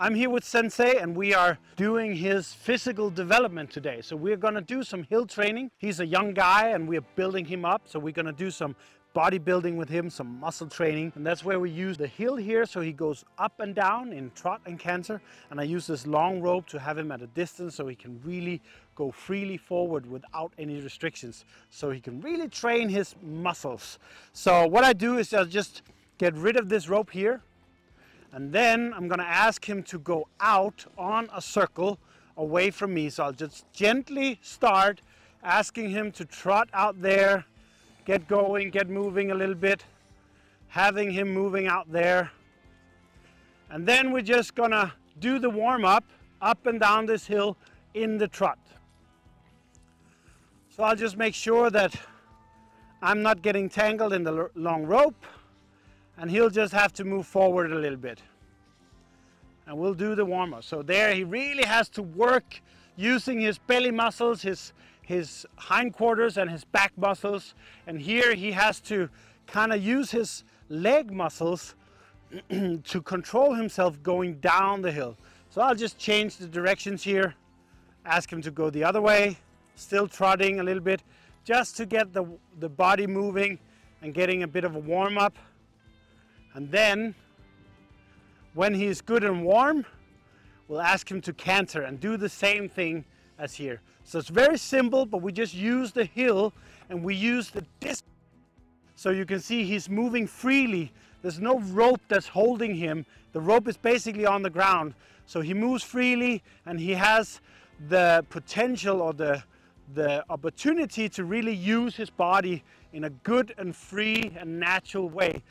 I'm here with Sensei and we are doing his physical development today. So we're gonna do some hill training. He's a young guy and we're building him up. So we're gonna do some bodybuilding with him, some muscle training. And that's where we use the hill here so he goes up and down in trot and canter. And I use this long rope to have him at a distance so he can really go freely forward without any restrictions. So he can really train his muscles. So what I do is I'll just get rid of this rope here. And then I'm gonna ask him to go out on a circle away from me. So I'll just gently start asking him to trot out there, get going, get moving a little bit, having him moving out there. And then we're just gonna do the warm up and down this hill in the trot. So I'll just make sure that I'm not getting tangled in the long rope. And he'll just have to move forward a little bit. And we'll do the warm-up. So there he really has to work using his belly muscles, his hindquarters and his back muscles. And here he has to kind of use his leg muscles to control himself going down the hill. So I'll just change the directions here, ask him to go the other way, still trotting a little bit, just to get the body moving and getting a bit of a warm-up. And then, when he's good and warm, we'll ask him to canter and do the same thing as here. So it's very simple, but we just use the hill and we use the disc. So you can see he's moving freely. There's no rope that's holding him. The rope is basically on the ground. So he moves freely and he has the potential or the opportunity to really use his body in a good and free and natural way.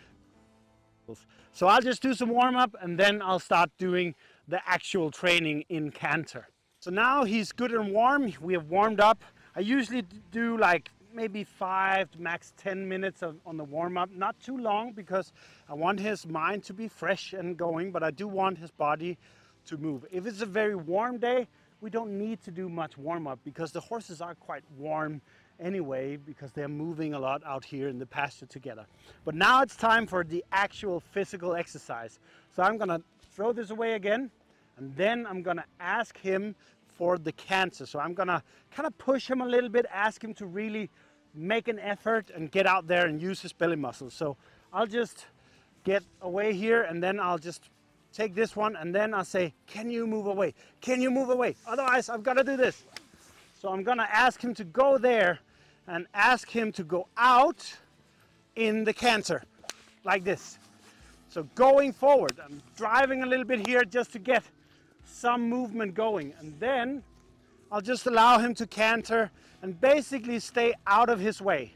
So I'll just do some warm-up and then I'll start doing the actual training in canter. So now he's good and warm. We have warmed up. I usually do like maybe 5 to max 10 minutes on the warm-up. Not too long because I want his mind to be fresh and going, but I do want his body to move. If it's a very warm day, we don't need to do much warm-up because the horses are quite warm anyway because they're moving a lot out here in the pasture together. But now it's time for the actual physical exercise. So I'm gonna throw this away again and then I'm gonna ask him for the canter. So I'm gonna kind of push him a little bit, ask him to really make an effort and get out there and use his belly muscles. So I'll just get away here and then I'll just take this one and then I'll say, can you move away? Can you move away? Otherwise I've got to do this. So I'm gonna ask him to go there and ask him to go out in the canter, like this. So going forward, I'm driving a little bit here just to get some movement going. And then I'll just allow him to canter and basically stay out of his way.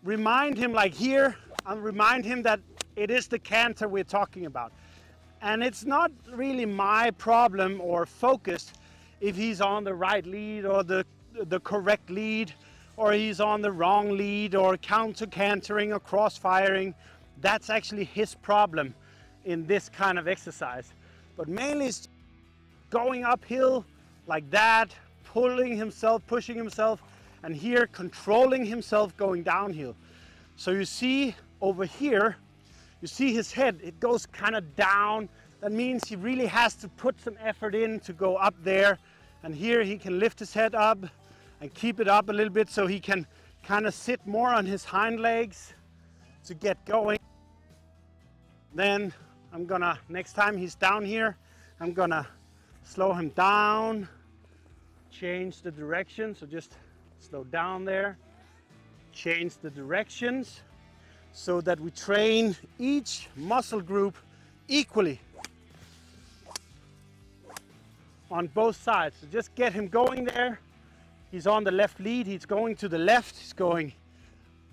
Remind him like here, I'll remind him that it is the canter we're talking about. And it's not really my problem or focus if he's on the right lead or the correct lead, or he's on the wrong lead or counter cantering or cross firing. That's actually his problem in this kind of exercise. But mainly it's going uphill like that, pulling himself, pushing himself, and here controlling himself going downhill. So you see over here, you see his head, it goes kind of down. That means he really has to put some effort in to go up there. And here he can lift his head up and keep it up a little bit so he can kind of sit more on his hind legs to get going. Then I'm gonna, next time he's down here, I'm gonna slow him down, change the direction. So just slow down there, change the directions so that we train each muscle group equally on both sides. So just get him going there. He's on the left lead, he's going to the left, he's going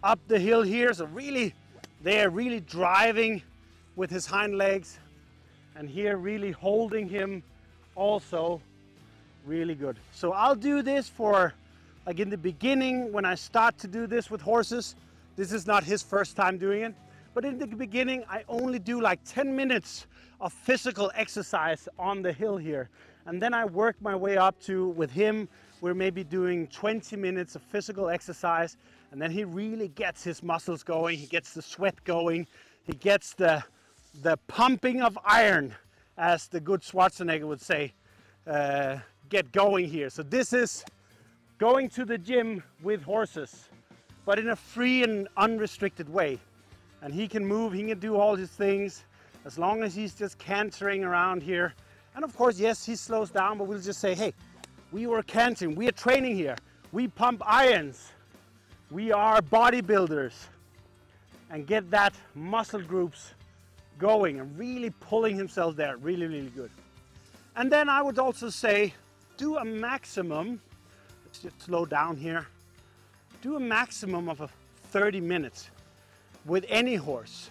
up the hill here. So really, they're really driving with his hind legs, and here really holding him also really good. So I'll do this for, like in the beginning when I start to do this with horses. This is not his first time doing it, but in the beginning I only do like 10 minutes of physical exercise on the hill here. And then I work my way up to, with him, we're maybe doing 20 minutes of physical exercise, and then he really gets his muscles going, he gets the sweat going, he gets the pumping of iron, as the good Schwarzenegger would say, get going here. So this is going to the gym with horses, but in a free and unrestricted way. And he can move, he can do all his things as long as he's just cantering around here. And of course, yes, he slows down, but we'll just say, hey, we were cantering, we are training here, we pump irons, we are bodybuilders, and get that muscle groups going and really pulling himself there, really, really good. And then I would also say, do a maximum, let's just slow down here, do a maximum of 30 minutes with any horse.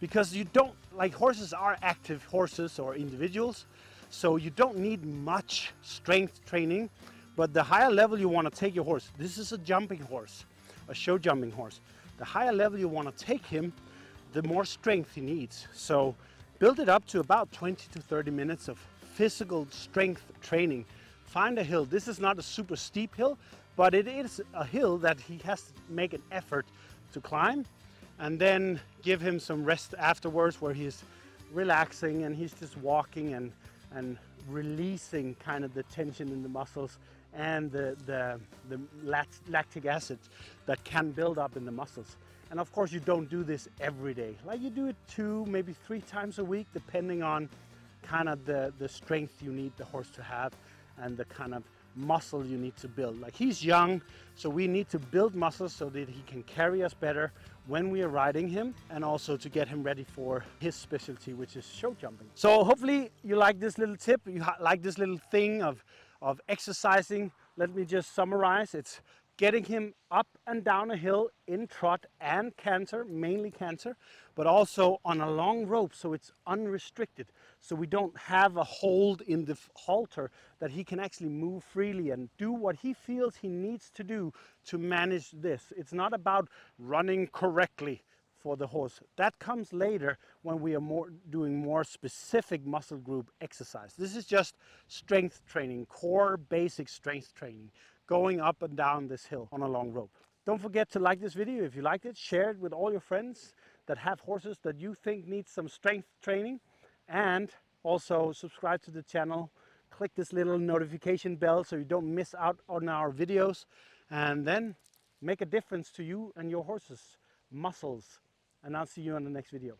Because you don't, like horses are active horses or individuals, so you don't need much strength training, but the higher level you want to take your horse, this is a jumping horse, a show jumping horse. The higher level you want to take him, the more strength he needs. So build it up to about 20 to 30 minutes of physical strength training. Find a hill. This is not a super steep hill, but it is a hill that he has to make an effort to climb, and then give him some rest afterwards where he's relaxing and he's just walking and releasing kind of the tension in the muscles and the lactic acid that can build up in the muscles. And of course you don't do this every day. Like you do it 2, maybe 3 times a week, depending on kind of the strength you need the horse to have and the kind of muscle you need to build. Like he's young, so we need to build muscles so that he can carry us better when we are riding him, and also to get him ready for his specialty, which is show jumping. So hopefully you like this little tip, you like this little thing of exercising. Let me just summarize. It's getting him up and down a hill in trot and canter, mainly canter, but also on a long rope, so it's unrestricted. So we don't have a hold in the halter, that he can actually move freely and do what he feels he needs to do to manage this. It's not about running correctly for the horse. That comes later when we are doing more specific muscle group exercise. This is just strength training, core basic strength training, going up and down this hill on a long rope. Don't forget to like this video if you liked it, share it with all your friends that have horses that you think need some strength training, and also subscribe to the channel. Click this little notification bell so you don't miss out on our videos, and then make a difference to you and your horses' muscles. And I'll see you on the next video.